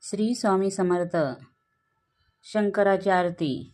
श्री स्वामी समर्थ. शंकराची आरती.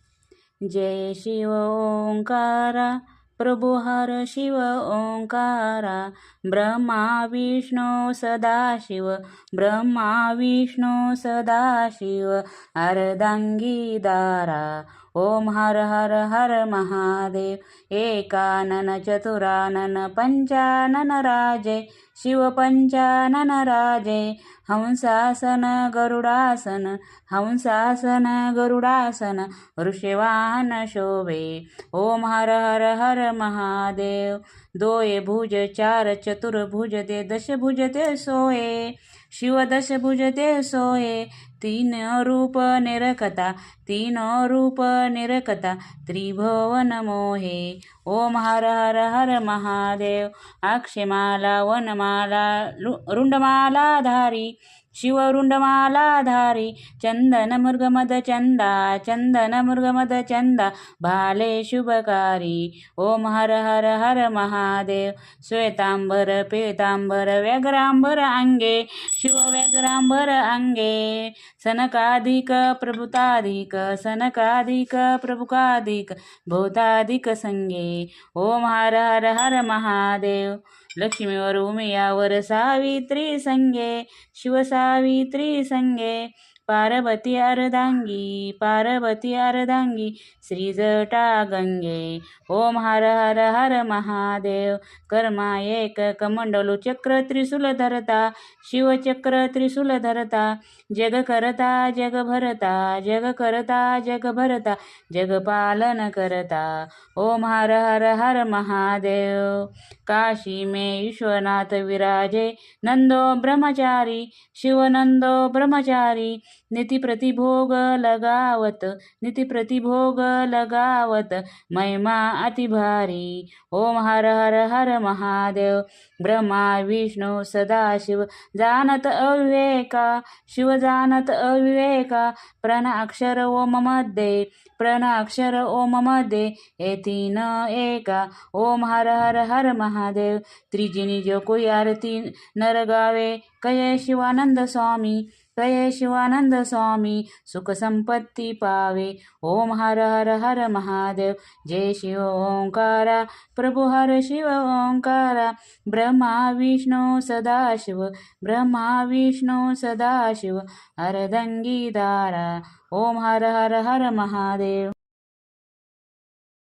जय शिव ओंकारा, प्रभु हर शिव ओंकारा, ब्रह्मा विष्णू सदाशिव, ब्रह्मा विष्णू सदाशिव, अर्धांगी दारा. ओम हर हर हर महादेव. एकानन चतुरानन पंचानन राजे, शिव पंचानन राजे. हंसासन गरुडासन, हंसासन गरुडासन, वृषवाहन शोभे. ओम हर हर हर महादेव. दोये भुज चार चतुर्भुज ते दशभुज ते सोये, शिव दशभुज ते सोये. तीन रूप निरखता, तीन रूप निरखता, त्रिभुवन मोहे. ओम हर हर हर महादेव. अक्षमाला वनमाला रुंडमाला धारी, शिव रुंडमाला धारी. चंदन मृगमद चंदा, चंदन मृगमद चंदा, भाले शुभकारी. ओम हर हर हर महादेव. श्वेतांबर पीतांबर व्यग्रांबर अंगे, शिव व्यग्रांबर अंगे. सनकाधिक प्रभुताधिक, सनकाधिक प्रभुकाधिक, भूताधिक संगे. ओम हर हर हर महादेव. लक्ष्मीवर उमियावर सावित्री संगे, शिव सावित्री संगे. पार्वती अर्धांगी, पार्वती अर्धांगी, श्री जटा गंगे. ओम हर हर हर महादेव. कर्मा एक कमंडलू चक्र त्रिशूल धरता, शिव चक्र त्रिशूल धरता. जग करता जग भरता, जग करता जग भरता, जग पालन करता. ओम हर हर हर महादेव. काशी में विश्वनाथ विराजे, नंदो ब्रह्मचारी, शिव नंदो ब्रह्मचारी. निति प्रतिभोग लगावत, निति प्रतिभोग लगावत, महिमा अति भारी. ओम हर हर हर महादेव. ब्रह्मा विष्णू सदाशिव जानत अविवेका, शिव जानत अविवेका. प्रण अक्षर ओम मध्ये, प्रण अक्षर ओम मध्ये, हे तीन एका. ओम हर हर हर महादेव. त्रिजिनी जो कोई आरती नर गावे, कये शिवानंद स्वामी, कये शिवानंद स्वामी. सुख संपत्ति पावे. ओम हर हर हर महादेव. जय शिव ओंकारा, प्रभु हर शिव ओंकारा. ब्रह्मा विष्णू सदाशिव, ब्रह्मा विष्णू सदाशिव, अर्धांगी दारा. ओम हर हर हर महादेव.